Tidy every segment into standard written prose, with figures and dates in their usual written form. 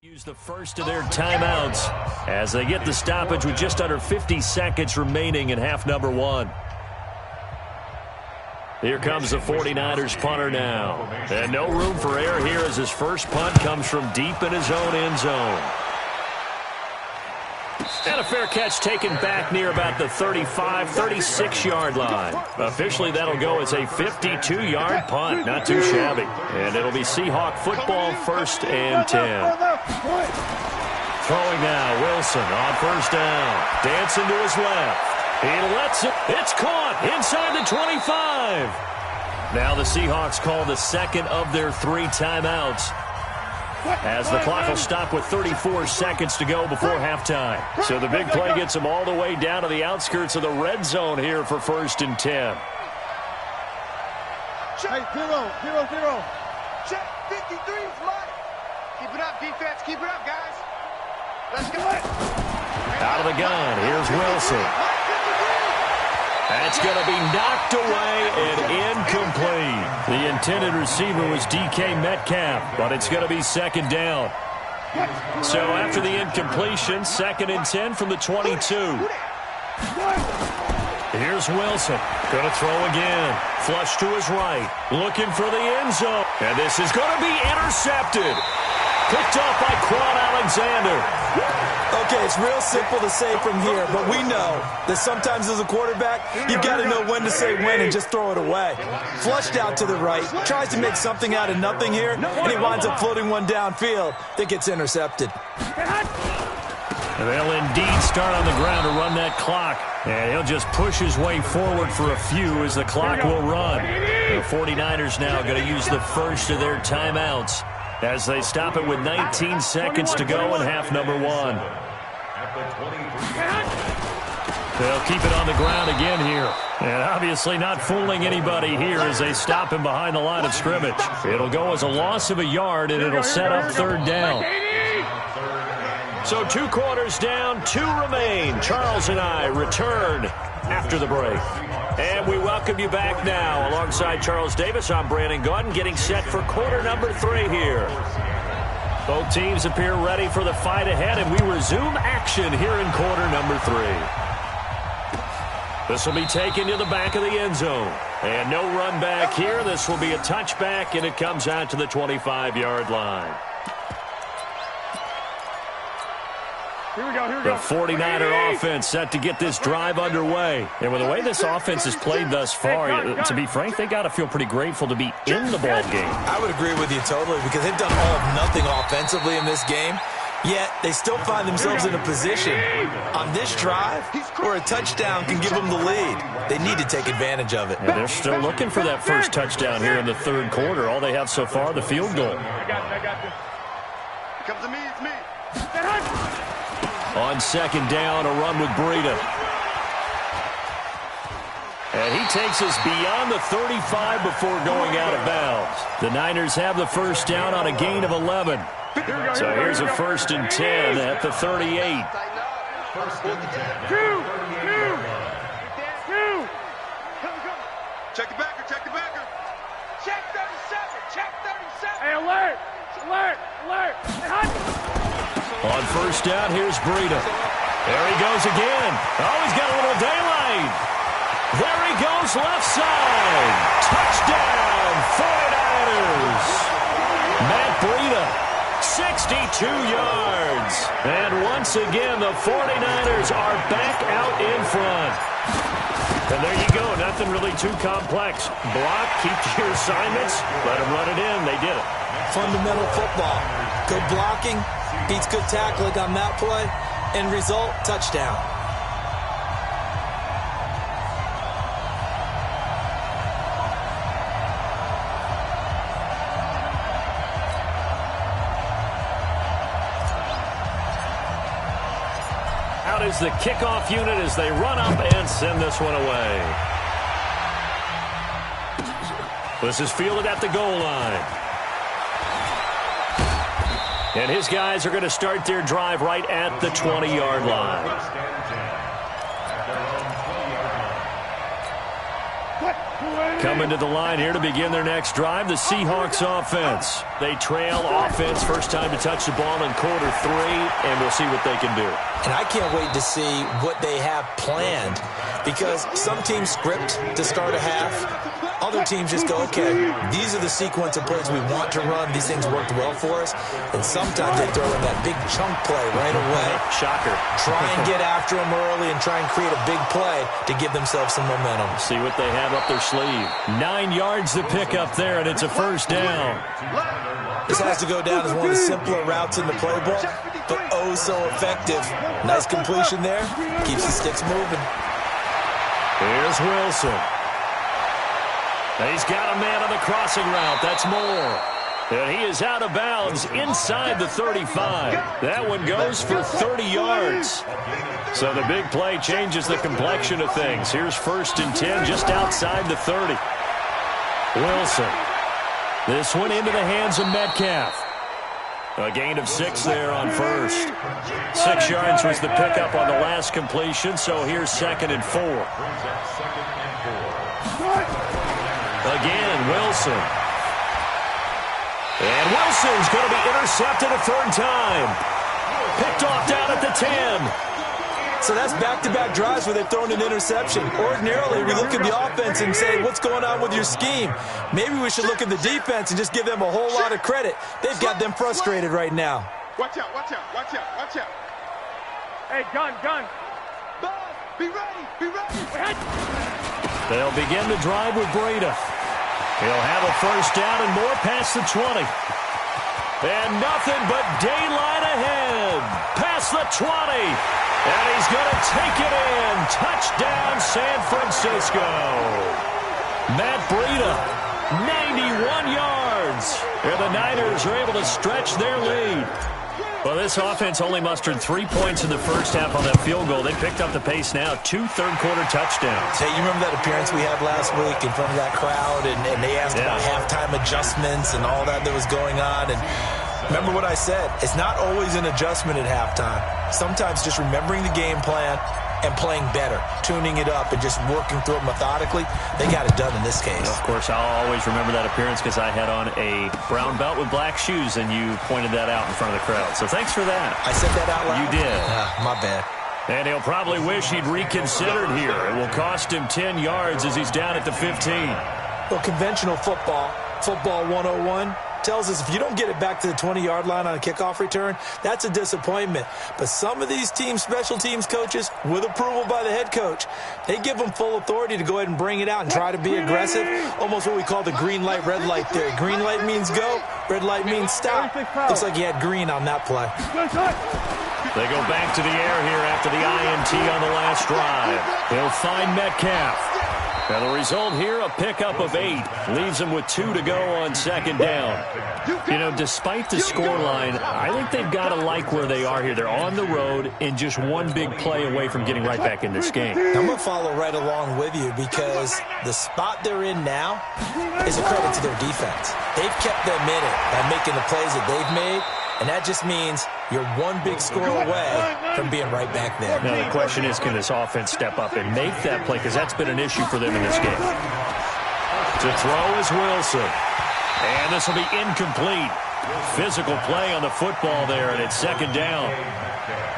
Use the first of their timeouts as they get the stoppage with just under 50 seconds remaining in half number one. Here comes the 49ers punter now. And no room for error here as his first punt comes from deep in his own end zone. And a fair catch taken back near about the 35, 36-yard line. Officially, that'll go as a 52-yard punt. Not too shabby. And it'll be Seahawk football, 1st and 10. Throwing now, Wilson on first down. Dancing to his left. He lets it. It's caught inside the 25. Now the Seahawks call the second of their 3 timeouts, as the clock will stop with 34 seconds to go before halftime. So the big play gets them all the way down to the outskirts of the red zone here for 1st and 10. Check 0-0-0. Check 53 is mine. Keep it up, defense. Keep it up, guys. Let's go. Out of the gun. Here's Wilson. That's going to be knocked away and incomplete. The intended receiver was DK Metcalf, but it's going to be 2nd down. So after the incompletion, 2nd and 10 from the 22. Here's Wilson. Going to throw again. Flush to his right. Looking for the end zone. And this is going to be intercepted. Picked off by Quan Alexander. Okay, it's real simple to say from here, but we know that sometimes as a quarterback, you've got to know when to say when and just throw it away. Flushed out to the right, tries to make something out of nothing here, and he winds up floating one downfield that gets intercepted. And they'll indeed start on the ground to run that clock. And he'll just push his way forward for a few as the clock will run. The 49ers now going to use the first of their timeouts as they stop it with 19 seconds to go in half number one. They'll keep it on the ground again here. And obviously not fooling anybody here as they stop him behind the line of scrimmage. It'll go as a loss of a yard, and it'll set up 3rd down. So 2 quarters down, 2 remain. Charles and I return after the break. And we welcome you back now. Alongside Charles Davis, I'm Brandon Gautin, getting set for quarter number 3 here. Both teams appear ready for the fight ahead, and we resume action here in quarter number 3. This will be taken to the back of the end zone. And no run back here. This will be a touchback, and it comes out to the 25-yard line. Here we go. The 49er offense set to get this drive underway. And with the way this offense has played thus far, to be frank, they got to feel pretty grateful to be in the ball game. I would agree with you totally because they've done all of nothing offensively in this game, yet they still find themselves in a position on this drive where a touchdown can give them the lead. They need to take advantage of it. And they're still looking for that first touchdown here in the 3rd quarter. All they have so far, the field goal. I got this. It comes to me, it's me. On 2nd down, a run with Breida. And he takes us beyond the 35 before going out of bounds. The Niners have the first down on a gain of 11. So here's a 1st and 10 at the 38. Two. Check the backer, check the backer. Check 37, check 37. Hey, alert. On first down, here's Breida. There he goes again. Oh, he's got a little daylight. There he goes left side. Touchdown, 49ers. Matt Breida, 62 yards. And once again, the 49ers are back out in front. And there you go. Nothing really too complex. Block, keep to your assignments, let them run it in. They did it. Fundamental football. Good blocking beats good tackling on that play. End result, touchdown. Out is the kickoff unit as they run up and send this one away. This is fielded at the goal line. And his guys are going to start their drive right at the 20-yard line. Coming to the line here to begin their next drive, the Seahawks offense. They trail offense, first time to touch the ball in quarter 3, and we'll see what they can do. And I can't wait to see what they have planned, because some teams script to start a half. Other teams just go, okay, these are the sequence of plays we want to run. These things worked well for us. And sometimes they throw in that big chunk play right away. Shocker. Try and get after them early and try and create a big play to give themselves some momentum. See what they have up their sleeve. 9 yards to pick up there, and it's a first down. This has to go down as one of the simpler routes in the playbook, but oh so effective. Nice completion there. Keeps the sticks moving. Here's Wilson. He's got a man on the crossing route. That's Moore. And he is out of bounds inside the 35. That one goes for 30 yards. So the big play changes the complexion of things. Here's 1st and 10 just outside the 30. Wilson. This one into the hands of Metcalf. A gain of 6 there on first. 6 yards was the pickup on the last completion, so here's 2nd and 4. Again, Wilson. And Wilson's going to be intercepted a 3rd time. Picked off down at the 10. So that's back-to-back drives where they've thrown an interception. Ordinarily, we look at the offense and say, what's going on with your scheme? Maybe we should look at the defense and just give them a whole lot of credit. They've got them frustrated right now. Watch out, watch out, watch out, watch out. Hey, gun. Buzz, be ready, be ready. They'll begin the drive with Breida. He'll have a first down and more past the 20. And nothing but daylight ahead. Past the 20. And he's going to take it in. Touchdown, San Francisco. Matt Breida, 91 yards. And the Niners are able to stretch their lead. Well, this offense only mustered 3 points in the first half on that field goal. They picked up the pace now. 2 third-quarter touchdowns. Hey, you remember that appearance we had last week in front of that crowd, and they asked about halftime adjustments and all that was going on, and remember what I said. It's not always an adjustment at halftime. Sometimes just remembering the game plan and playing better, tuning it up and just working through it methodically. They got it done in this case. Of course, I'll always remember that appearance because I had on a brown belt with black shoes, and you pointed that out in front of the crowd. So thanks for that. I said that out loud? You did. My bad. And he'll probably wish he'd reconsidered here. It will cost him 10 yards as he's down at the 15. Well, conventional football 101, tells us if you don't get it back to the 20-yard line on a kickoff return, that's a disappointment. But some of these teams, special teams coaches, with approval by the head coach, they give them full authority to go ahead and bring it out and try to be aggressive. Almost what we call the green light, red light theory. Green light means go, red light means stop. Looks like you had green on that play. They go back to the air here after the INT on the last drive. They'll find Metcalf. Now the result here, a pickup of 8. Leaves them with 2 to go on 2nd down. You know, despite the scoreline, I think they've got to like where they are here. They're on the road and just one big play away from getting right back in this game. I'm going to follow right along with you because the spot they're in now is a credit to their defense. They've kept them in it by making the plays that they've made, and that just means you're one big score away from being right back there. Now, the question is, can this offense step up and make that play? Because that's been an issue for them in this game. To throw is Wilson. And this will be incomplete. Physical play on the football there, and it's 2nd down.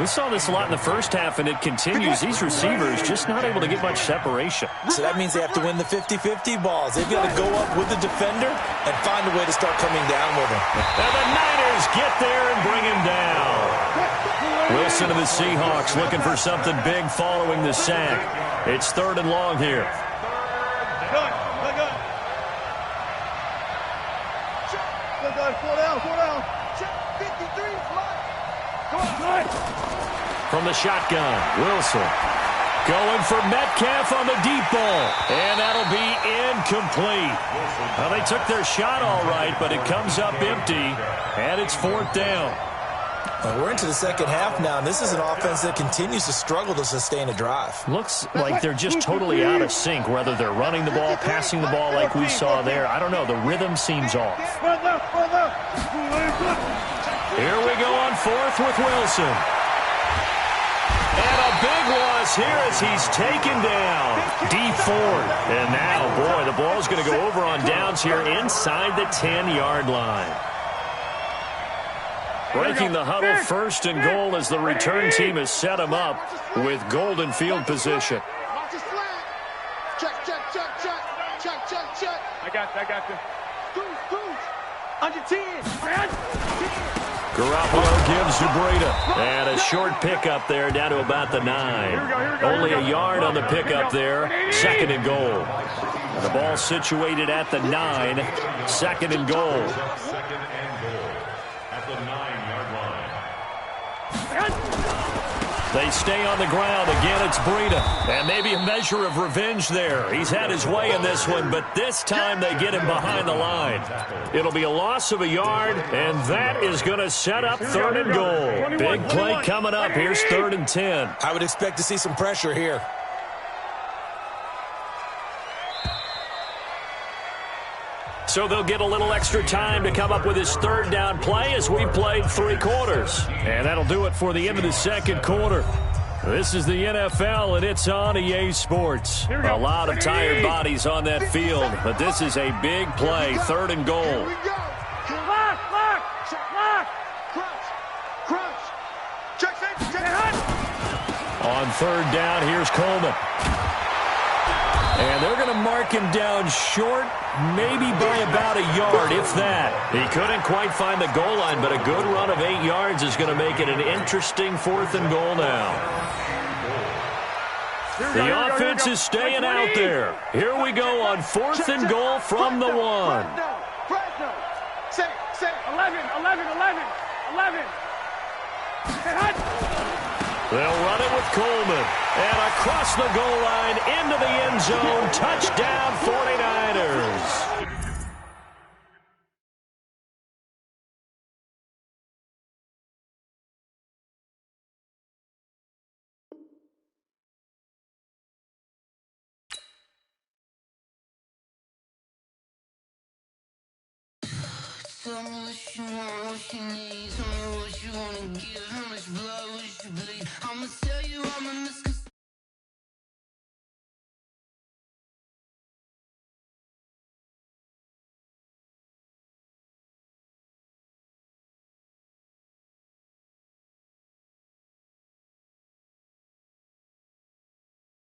We saw this a lot in the first half, and it continues. These receivers just not able to get much separation. So that means they have to win the 50-50 balls. They've got to go up with the defender and find a way to start coming down with him. And the Niners get there and bring him down. Wilson of the Seahawks looking for something big following the sack. It's 3rd and long here. From the shotgun, Wilson going for Metcalf on the deep ball, and that'll be incomplete. Well, they took their shot all right, but it comes up empty, and it's 4th down. We're into the second half now, and this is an offense that continues to struggle to sustain a drive. Looks like they're just totally out of sync, whether they're running the ball, passing the ball like we saw there. I don't know. The rhythm seems off. Here we go on 4th with Wilson. And a big loss here as he's taken down. Deep forward. And now, boy, the ball's going to go over on downs here inside the 10-yard line. Breaking the huddle, first and goal as the return team has set him up with golden field position. Watch the slant. Check, check, check, check. Check, check, check. I got you. Scooch. Under 10. Garoppolo gives to Breda. And a short pickup there down to about the 9. Only a yard on the pickup there. Second and goal. And the ball situated at the 9. Second and goal. They stay on the ground. Again, it's Breda. And maybe a measure of revenge there. He's had his way in this one, but this time they get him behind the line. It'll be a loss of a yard, and that is going to set up third and goal. Big play coming up. Here's 3rd and 10. I would expect to see some pressure here. So they'll get a little extra time to come up with his third down play as we've played 3 quarters. And that'll do it for the end of the second quarter. This is the NFL, and it's on EA Sports. A lot of tired bodies on that field, but this is a big play, 3rd and goal. Here we go. Lock. Crunch. Check, check. On 3rd down, here's Coleman. And they're going to mark him down short, maybe by about a yard, if that. He couldn't quite find the goal line, but a good run of 8 yards is going to make it an interesting 4th and goal now. The offense is staying out there. Here we go on 4th and goal from the 1. Fresno. Say. 11. They'll run it with Coleman. And across the goal line into the end zone. Touchdown 49ers. Tell me what she want, what she needs,